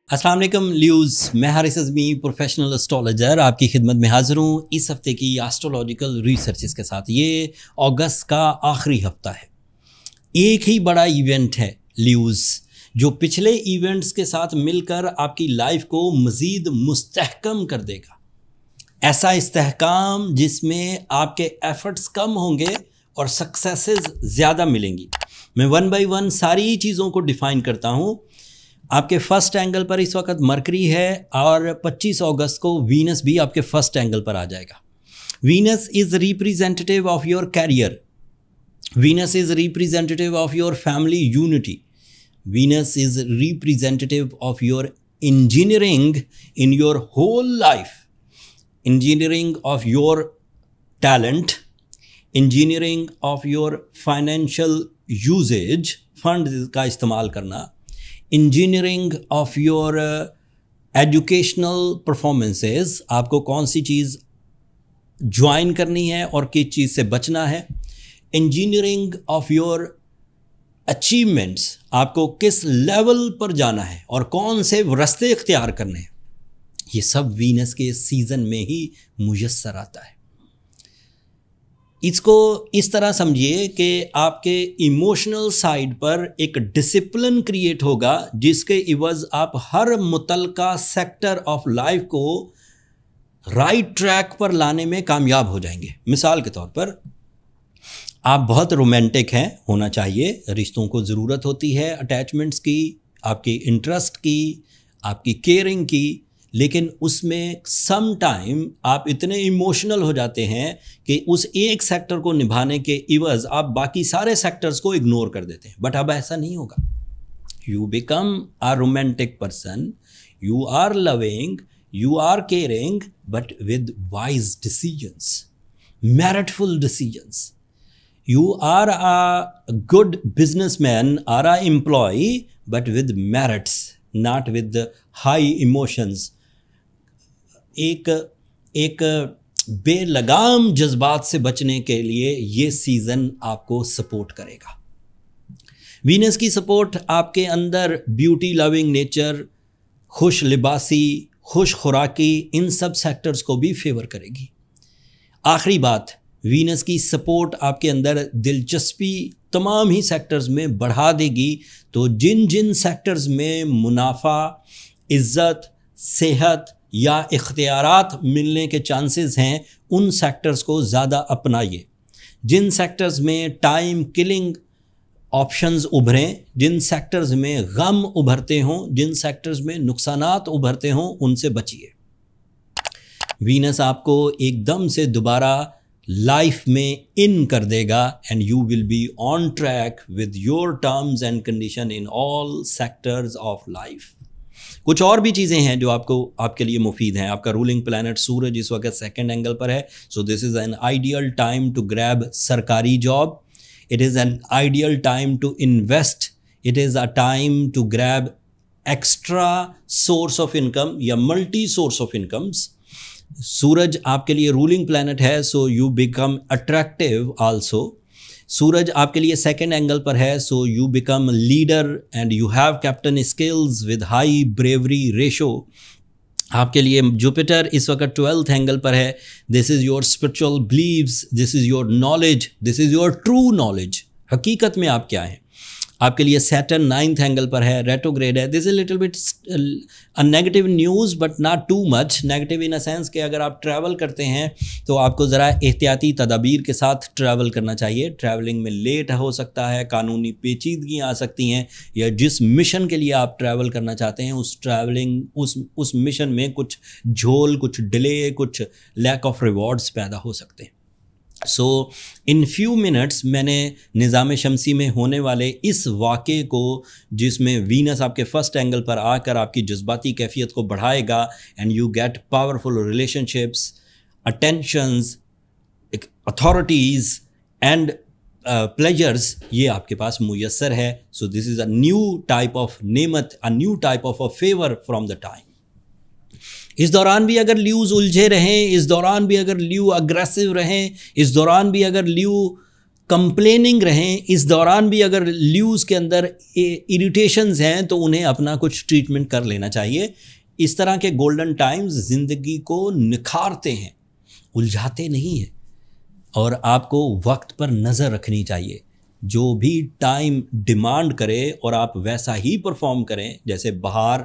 अस्सलाम वालेकुम ल्यूज़, मैं हारिस अज़मी प्रोफेशनल एस्ट्रोलॉजर आपकी खिदमत में हाज़िर हूँ इस हफ़्ते की एस्ट्रोलॉजिकल रिसर्चेस के साथ। ये अगस्त का आखिरी हफ्ता है। एक ही बड़ा इवेंट है ल्यूज़, जो पिछले इवेंट्स के साथ मिलकर आपकी लाइफ को मज़ीद मुस्तहकम कर देगा। ऐसा इस्तेहकाम जिसमें आपके एफ़र्ट्स कम होंगे और सक्सेसेस ज़्यादा मिलेंगी। मैं वन बाई वन सारी चीज़ों को डिफ़ाइन करता हूँ। आपके फर्स्ट एंगल पर इस वक्त मरकरी है और 25 अगस्त को वीनस भी आपके फर्स्ट एंगल पर आ जाएगा। Venus is representative of your career, Venus is representative of your family unity, Venus is representative of your engineering in your whole life, engineering of your talent, engineering of your financial usages, fund का इस्तेमाल करना, engineering of your educational performances, आपको कौन सी चीज़ join करनी है और किस चीज़ से बचना है, इंजीनियरिंग ऑफ योर अचीवमेंट्स, आपको किस लेवल पर जाना है और कौन से रास्ते इख्तियार करने हैं, ये सब वीनस के सीज़न में ही मुयस्सर आता है। इसको इस तरह समझिए कि आपके इमोशनल साइड पर एक डिसिप्लिन क्रिएट होगा जिसके इवज़ आप हर मुतलका सेक्टर ऑफ लाइफ को राइट ट्रैक पर लाने में कामयाब हो जाएंगे। मिसाल के तौर पर आप बहुत रोमांटिक हैं, होना चाहिए, रिश्तों को ज़रूरत होती है अटैचमेंट्स की, आपकी इंटरेस्ट की, आपकी केयरिंग की, लेकिन उसमें सम टाइम आप इतने इमोशनल हो जाते हैं कि उस एक सेक्टर को निभाने के इवज़ आप बाकी सारे सेक्टर्स को इग्नोर कर देते हैं। बट अब ऐसा नहीं होगा। You become a romantic person, you are loving, you are caring, but with wise decisions, meritful decisions. You are a good businessman or a employee, but with merits, not with the high emotions. एक बेलगाम जज्बात से बचने के लिए ये season आपको support करेगा। Venus की सपोर्ट आपके अंदर ब्यूटी लविंग नेचर, खुश लिबासी, खुश खुराकी, इन सब सेक्टर्स को भी फेवर करेगी। आखिरी बात, वीनस की सपोर्ट आपके अंदर दिलचस्पी तमाम ही सेक्टर्स में बढ़ा देगी। तो जिन जिन सेक्टर्स में मुनाफा, इज़्ज़त, सेहत या इख्तियारात मिलने के चांसेस हैं, उन सेक्टर्स को ज़्यादा अपनाइए। जिन सेक्टर्स में टाइम किलिंग ऑप्शंस उभरें, जिन सेक्टर्स में गम उभरते हों, जिन सेक्टर्स में नुकसानात उभरते हों, उनसे बचिए। वीनस आपको एकदम से दोबारा लाइफ में इन कर देगा and you will be on track with your terms and condition in all sectors of life. कुछ और भी चीज़ें हैं जो आपके लिए मुफीद हैं। आपका रूलिंग प्लैनेट सूरज इस वक्त सेकंड एंगल पर है, so this is an ideal time to grab sarkari job, it is an ideal time to invest, it is a time to grab extra source of income या मल्टी सोर्स ऑफ इनकम्स। सूरज आपके लिए ruling planet है, so you become attractive also. सूरज आपके लिए second angle पर है, so you become leader and you have captain skills with high bravery ratio. आपके लिए जुपिटर इस वक्त 12th एंगल पर है, this is your spiritual believes, this is your knowledge, this is your true knowledge. हकीकत में आप क्या हैं। आपके लिए सैटर्न 9th एंगल पर है, रेट्रोग्रेड है। This is little bit a negative news but not too much negative in a sense कि अगर आप ट्रैवल करते हैं तो आपको ज़रा एहतियाती तदाबीर के साथ ट्रैवल करना चाहिए। ट्रैवलिंग में लेट हो सकता है, कानूनी पेचीदगियाँ आ सकती हैं, या जिस मिशन के लिए आप ट्रैवल करना चाहते हैं उस मिशन में कुछ झोल, कुछ डिले, कुछ लैक ऑफ रिवॉर्ड्स पैदा हो सकते हैं। सो इन फ्यू मिनट्स मैंने निज़ाम शमसी में होने वाले इस वाक़े को, जिसमें वीनस आपके फर्स्ट एंगल पर आकर आपकी जज्बाती कैफियत को बढ़ाएगा and you get powerful relationships, attentions, authorities and pleasures, ये आपके पास मुयस्सर है। So this is a new type of नेमत, a new type of a favour from the time. इस दौरान भी अगर ल्यूज़ उलझे रहें, इस दौरान भी अगर ल्यू अग्रेसिव रहें, इस दौरान भी अगर ल्यू کمپلیننگ رہیں. اس دوران بھی اگر لیوز کے اندر اریٹیشنز ہیں تو انہیں اپنا کچھ ٹریٹمنٹ کر لینا چاہیے. اس طرح کے گولڈن ٹائمز زندگی کو نکھارتے ہیں, الجھاتے نہیں ہیں. اور آپ کو وقت پر نظر رکھنی چاہیے. جو بھی ٹائم ڈیمانڈ کرے اور آپ ویسا ہی پرفارم کریں, جیسے بہار,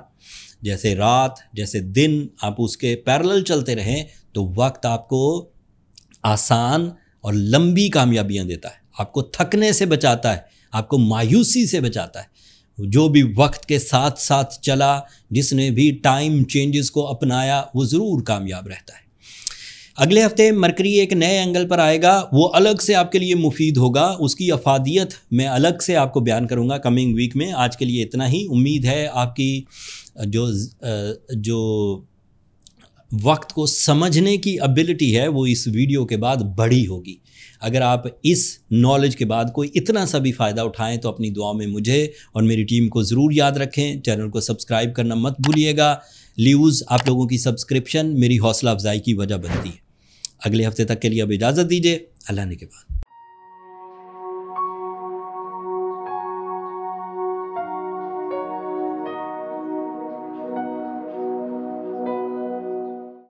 جیسے رات, جیسے دن, آپ اس کے پیرلل چلتے رہیں تو وقت آپ کو آسان اور لمبی کامیابیاں دیتا ہے. آپ کو تھکنے سے بچاتا ہے, آپ کو مایوسی سے بچاتا ہے. جو بھی وقت کے ساتھ ساتھ چلا, جس نے بھی ٹائم چینجز کو اپنایا, وہ ضرور کامیاب رہتا ہے. اگلے ہفتے مرکری ایک نئے اینگل پر آئے گا, وہ الگ سے آپ کے لیے مفید ہوگا. اس کی افادیت میں الگ سے آپ کو بیان کروں گا کمنگ ویک میں. آج کے لیے اتنا ہی. امید ہے آپ کی جو وقت کو سمجھنے کی ابیلٹی ہے وہ اس ویڈیو کے بعد بڑھی ہوگی. اگر آپ اس نالج کے بعد کوئی اتنا سا بھی فائدہ اٹھائیں تو اپنی دعا میں مجھے اور میری ٹیم کو ضرور یاد رکھیں. چینل کو سبسکرائب کرنا مت بھولیے گا. لیوز, آپ لوگوں کی سبسکرپشن میری حوصلہ افزائی کی وجہ بنتی ہے. اگلے ہفتے تک کے لیے اب اجازت دیجیے. اللہ نے کے بعد.